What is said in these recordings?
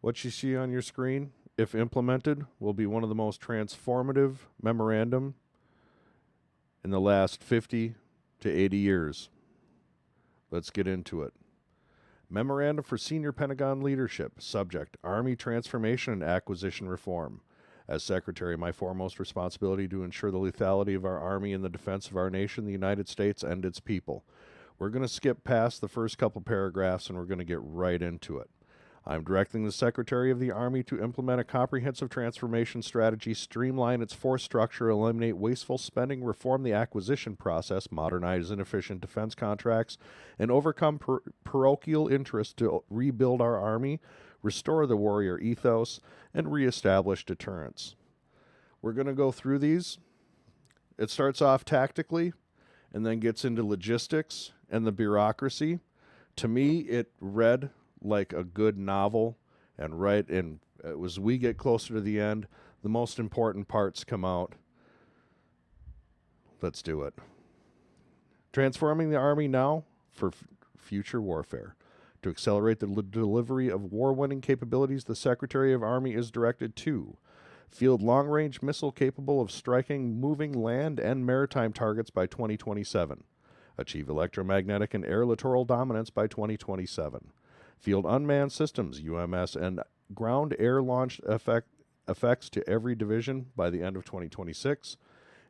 What you see on your screen, if implemented, will be one of the most transformative memorandum in the last 50 to 80 years. Let's get into it. Memorandum for Senior Pentagon Leadership. Subject, Army Transformation and Acquisition Reform. As Secretary, my foremost responsibility to ensure the lethality of our Army in the defense of our nation, the United States, and its people. We're going to skip past the first couple paragraphs and we're going to get right into it. I'm directing the Secretary of the Army to implement a comprehensive transformation strategy, streamline its force structure, eliminate wasteful spending, reform the acquisition process, modernize inefficient defense contracts, and overcome parochial interest to rebuild our Army, restore the warrior ethos, and reestablish deterrence. We're going to go through these. It starts off tactically and then gets into logistics and the bureaucracy. To me, it read like a good novel, and as we get closer to the end, the most important parts come out. Let's do it. Transforming the Army now for future warfare. To accelerate the delivery of war-winning capabilities, the Secretary of Army is directed to field long-range missile capable of striking moving land and maritime targets by 2027. Achieve electromagnetic and air littoral dominance by 2027. Field unmanned systems, UMS, and ground-air launched effects to every division by the end of 2026.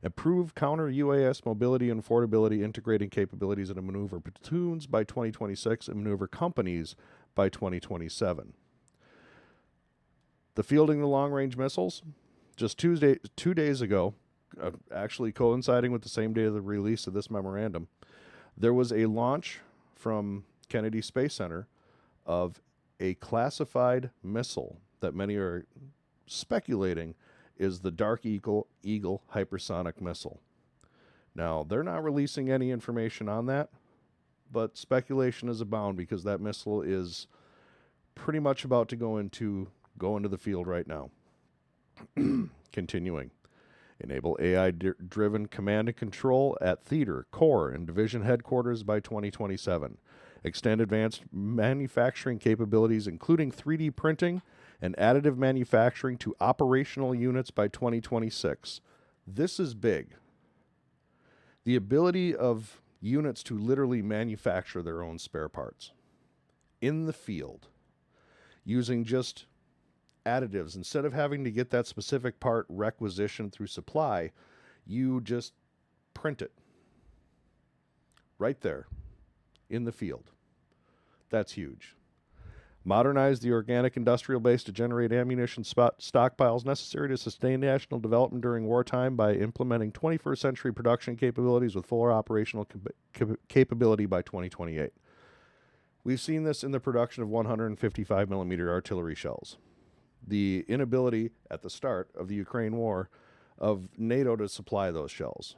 Improve counter-UAS mobility and affordability, integrating capabilities into maneuver platoons by 2026 and maneuver companies by 2027. The fielding the long-range missiles, just 2 days ago, actually coinciding with the same day of the release of this memorandum, there was a launch from Kennedy Space Center of a classified missile that many are speculating is the Dark Eagle hypersonic missile. Now, they're not releasing any information on that, but speculation is abound because that missile is pretty much about to go into the field right now. Continuing. Enable AI-driven command and control at theater, corps, and division headquarters by 2027. Extend advanced manufacturing capabilities, including 3D printing and additive manufacturing, to operational units by 2026. This is big. The ability of units to literally manufacture their own spare parts in the field using just additives. Instead of having to get that specific part requisitioned through supply, you just print it right there in the field. That's huge. Modernize the organic industrial base to generate ammunition stockpiles necessary to sustain national development during wartime by implementing 21st century production capabilities with fuller operational capability by 2028. We've seen this in the production of 155 millimeter artillery shells. The inability at the start of the Ukraine war of NATO to supply those shells.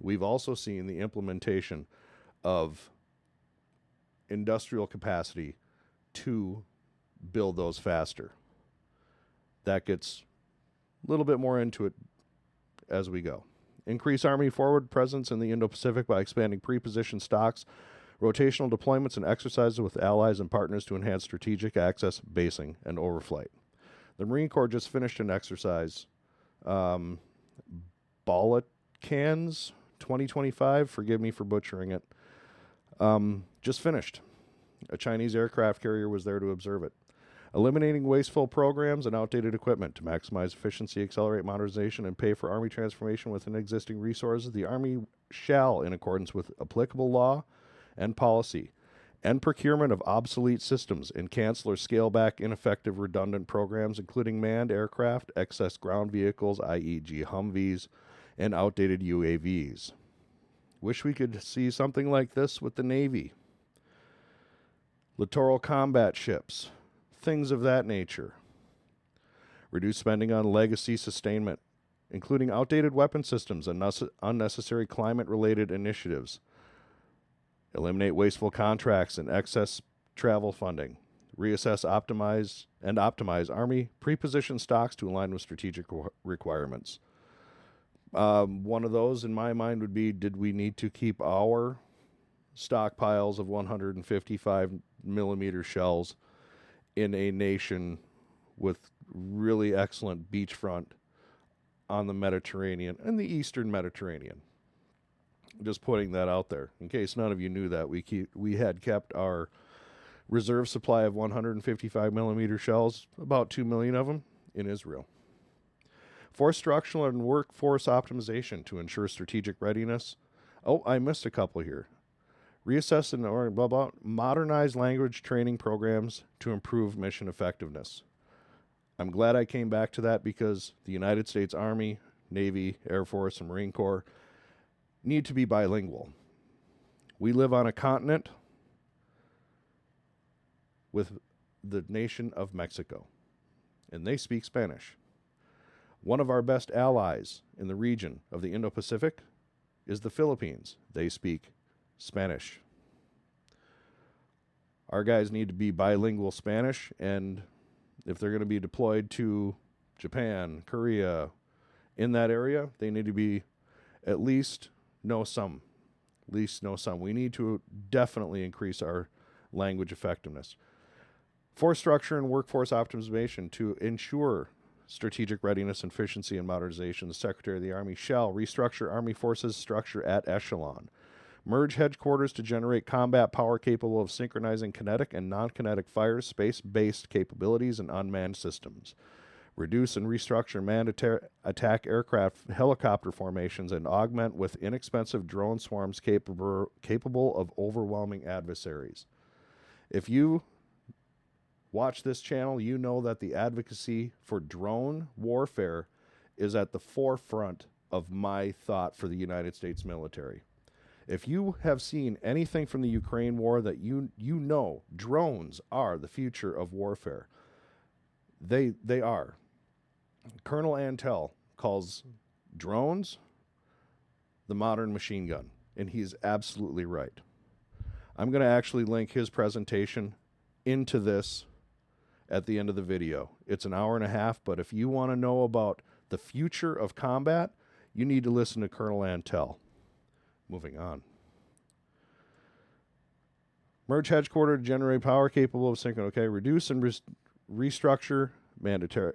We've also seen the implementation of industrial capacity to build those faster. That gets a little bit more into it as we go. Increase Army forward presence in the Indo-Pacific by expanding pre-positioned stocks, rotational deployments, and exercises with allies and partners to enhance strategic access, basing, and overflight. The Marine Corps just finished an exercise, Balkans 2025, forgive me for butchering it, just finished. A Chinese aircraft carrier was there to observe it. Eliminating wasteful programs and outdated equipment to maximize efficiency, accelerate modernization, and pay for Army transformation within existing resources. The Army shall, in accordance with applicable law and policy, end procurement of obsolete systems and cancel or scale back ineffective redundant programs, including manned aircraft, excess ground vehicles, i.e. Humvees, and outdated UAVs. Wish we could see something like this with the Navy. Littoral combat ships, things of that nature. Reduce spending on legacy sustainment, including outdated weapon systems and unnecessary climate-related initiatives. Eliminate wasteful contracts and excess travel funding. Reassess, optimize Army pre-positioned stocks to align with strategic requirements. One of those, in my mind, would be, did we need to keep our stockpiles of 155 millimeter shells in a nation with really excellent beachfront on the Mediterranean and the Eastern Mediterranean. Just putting that out there. In case none of you knew that, we had kept our reserve supply of 155 millimeter shells, about 2 million of them, in Israel. Force structural and workforce optimization to ensure strategic readiness. Oh, I missed a couple here. Reassess and blah, blah, modernize language training programs to improve mission effectiveness. I'm glad I came back to that because the United States Army, Navy, Air Force, and Marine Corps need to be bilingual. We live on a continent with the nation of Mexico, and they speak Spanish. One of our best allies in the region of the Indo-Pacific is the Philippines. They speak Spanish. Our guys need to be bilingual Spanish, and if they're going to be deployed to Japan, Korea, in that area, they need to be at least know some. We need to definitely increase our language effectiveness. Force structure and workforce optimization to ensure strategic readiness, efficiency, and modernization. The Secretary of the Army shall restructure Army forces structure at echelon. Merge headquarters to generate combat power capable of synchronizing kinetic and non-kinetic fires, space-based capabilities, and unmanned systems. Reduce and restructure manned attack aircraft helicopter formations and augment with inexpensive drone swarms capable of overwhelming adversaries. If you watch this channel, you know that the advocacy for drone warfare is at the forefront of my thought for the United States military. If you have seen anything from the Ukraine war that you know drones are the future of warfare. They are. Colonel Antel calls drones the modern machine gun, and he's absolutely right. I'm going to actually link his presentation into this at the end of the video. It's an hour and a half, but if you want to know about the future of combat, you need to listen to Colonel Antel. Moving on. Merge headquarters to generate power capable of synchron. Okay, reduce and restructure mandatory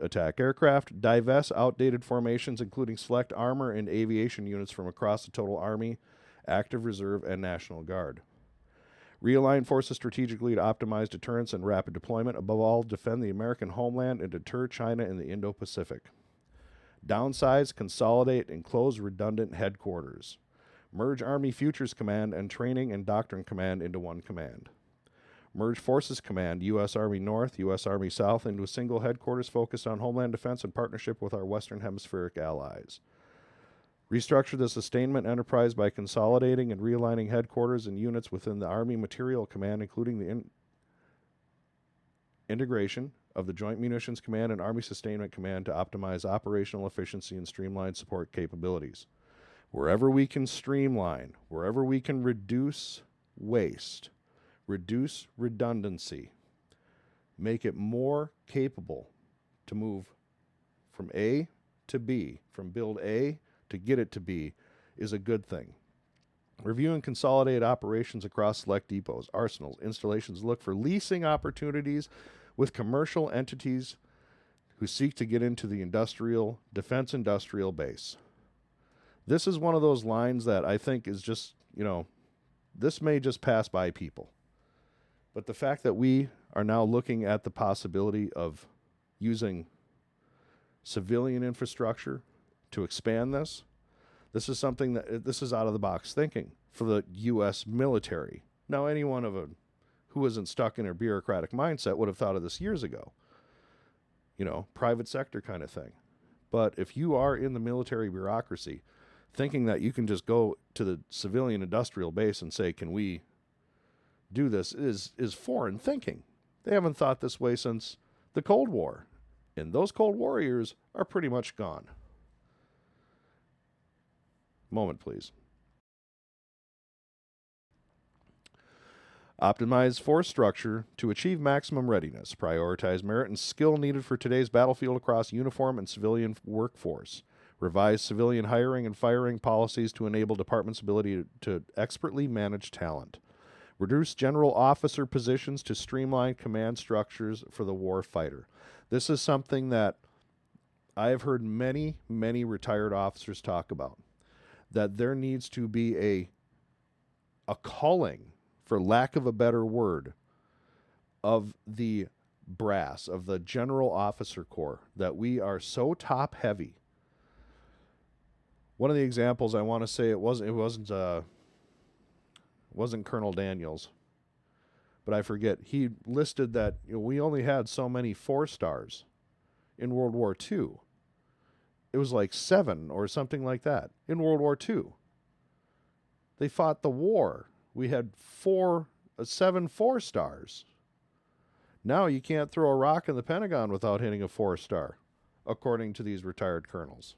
attack aircraft. Divest outdated formations, including select armor and aviation units from across the total Army, active reserve, and National Guard. Realign forces strategically to optimize deterrence and rapid deployment. Above all, defend the American homeland and deter China in the Indo-Pacific. Downsize, consolidate, and close redundant headquarters. Merge Army Futures Command and Training and Doctrine Command into one command. Merge Forces Command, U.S. Army North, U.S. Army South, into a single headquarters focused on homeland defense in partnership with our Western Hemispheric allies. Restructure the sustainment enterprise by consolidating and realigning headquarters and units within the Army Material Command, including the integration of the Joint Munitions Command and Army Sustainment Command to optimize operational efficiency and streamline support capabilities. Wherever we can streamline, wherever we can reduce waste, reduce redundancy, make it more capable to move from A to B, from build A to get it to B, is a good thing. Review and consolidate operations across select depots, arsenals, installations. Look for leasing opportunities with commercial entities who seek to get into the defense industrial base. This is one of those lines that I think is just, this may just pass by people. But the fact that we are now looking at the possibility of using civilian infrastructure to expand this is something this is out of the box thinking for the U.S. military. Now, anyone who isn't stuck in a bureaucratic mindset would have thought of this years ago. Private sector kind of thing. But if you are in the military bureaucracy, thinking that you can just go to the civilian industrial base and say, can we do this, is foreign thinking. They haven't thought this way since the Cold War. And those Cold Warriors are pretty much gone. Moment, please. Optimize force structure to achieve maximum readiness. Prioritize merit and skill needed for today's battlefield across uniform and civilian workforce. Revise civilian hiring and firing policies to enable departments' ability to expertly manage talent. Reduce general officer positions to streamline command structures for the war fighter. This is something that I have heard many, many retired officers talk about, that there needs to be a culling, for lack of a better word, of the brass, of the general officer corps, that we are so top heavy. One of the examples I want to say, it wasn't Colonel Daniels, but I forget. He listed that we only had so many 4-stars in World War II. It was like 7 or something like that in World War II. They fought the war. We had 7 4-stars. Now you can't throw a rock in the Pentagon without hitting a 4-star, according to these retired colonels.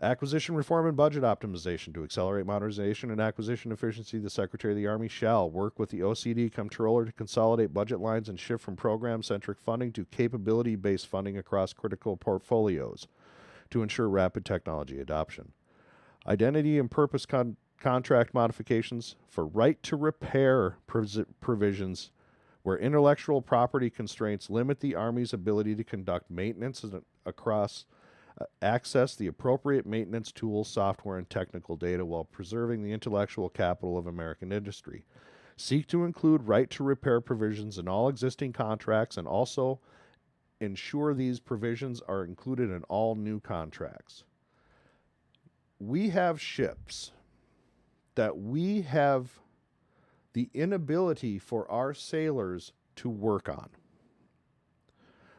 Acquisition reform and budget optimization. To accelerate modernization and acquisition efficiency, the Secretary of the Army shall work with the OCD Comptroller to consolidate budget lines and shift from program-centric funding to capability-based funding across critical portfolios to ensure rapid technology adoption. Identity and purpose contract modifications for right to repair provisions where intellectual property constraints limit the Army's ability to conduct maintenance across access the appropriate maintenance tools, software, and technical data while preserving the intellectual capital of American industry. Seek to include right to repair provisions in all existing contracts and also ensure these provisions are included in all new contracts. We have ships that we have the inability for our sailors to work on,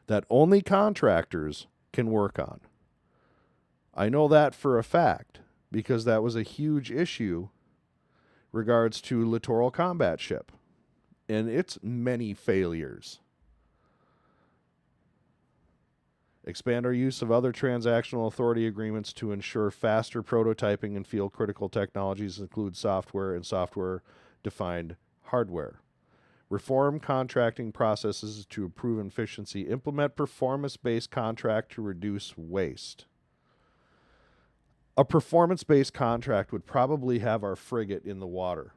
that only contractors can work on. I know that for a fact because that was a huge issue regards to Littoral Combat Ship and its many failures. Expand our use of other transactional authority agreements to ensure faster prototyping and field critical technologies include software and software-defined hardware. Reform contracting processes to improve efficiency. Implement performance-based contract to reduce waste. A performance-based contract would probably have our frigate in the water.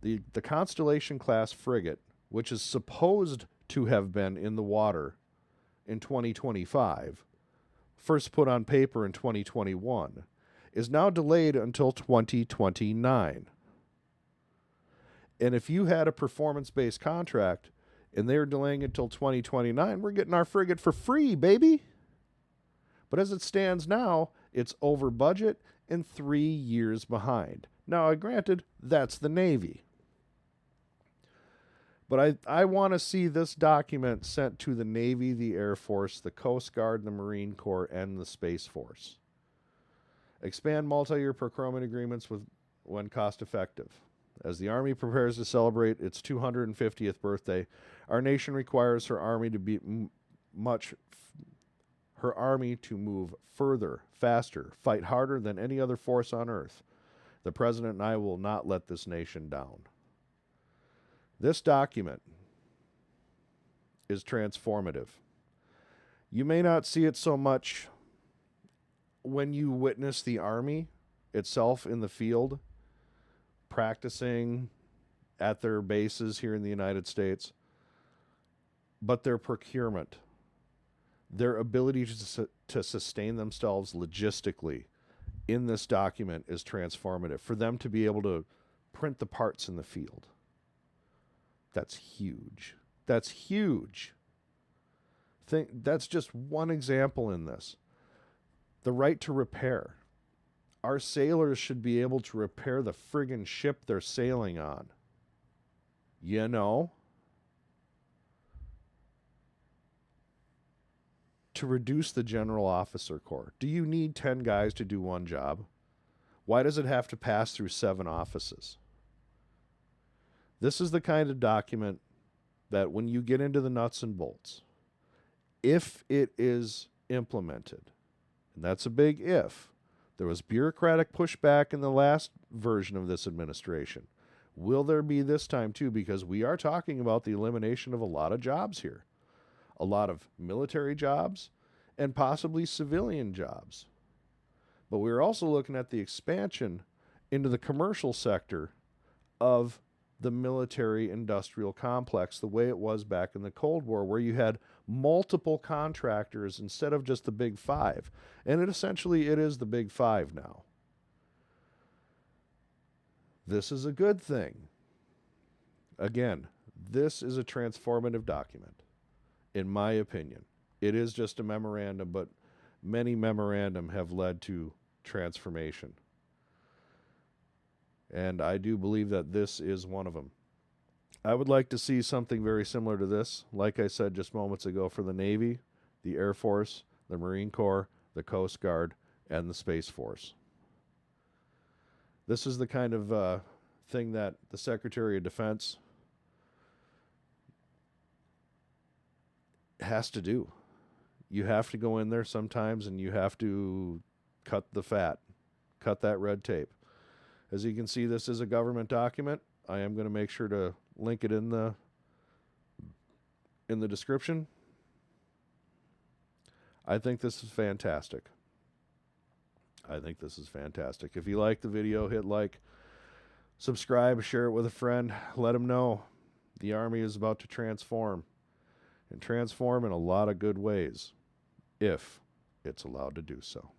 The Constellation-class frigate, which is supposed to have been in the water in 2025, first put on paper in 2021, is now delayed until 2029. And if you had a performance-based contract and they're delaying until 2029, we're getting our frigate for free, baby. But as it stands now, it's over budget and 3 years behind. Now, granted, that's the Navy. But I want to see this document sent to the Navy, the Air Force, the Coast Guard, the Marine Corps, and the Space Force. Expand multi-year procurement agreements when cost-effective. As the Army prepares to celebrate its 250th birthday, our nation requires her Army to move further, faster, fight harder than any other force on earth. The President and I will not let this nation down. This document is transformative. You may not see it so much when you witness the Army itself in the field, practicing at their bases here in the United States, but their procurement, their ability to sustain themselves logistically in this document is transformative. For them to be able to print the parts in the field, that's huge. That's huge. That's just one example in this. The right to repair. Our sailors should be able to repair the friggin' ship they're sailing on. You know? To reduce the general officer corps. Do you need 10 guys to do one job? Why does it have to pass through 7 offices? This is the kind of document that when you get into the nuts and bolts, if it is implemented, and that's a big if, there was bureaucratic pushback in the last version of this administration. Will there be this time too? Because we are talking about the elimination of a lot of jobs here. A lot of military jobs and possibly civilian jobs. But we're also looking at the expansion into the commercial sector of the military industrial complex, the way it was back in the Cold War, where you had multiple contractors instead of just the big five. And it is the big five now. This is a good thing. Again, this is a transformative document, in my opinion. It is just a memorandum, but many memorandum have led to transformation. And I do believe that this is one of them. I would like to see something very similar to this, like I said just moments ago, for the Navy, the Air Force, the Marine Corps, the Coast Guard, and the Space Force. This is the kind of thing that the Secretary of Defense has to do. You have to go in there sometimes and you have to cut the fat, cut that red tape. As you can see, this is a government document. I am going to make sure to link it in the description. I think this is fantastic. If you like the video, hit like, subscribe, share it with a friend. Let them know the Army is about to transform, and transform in a lot of good ways, if it's allowed to do so.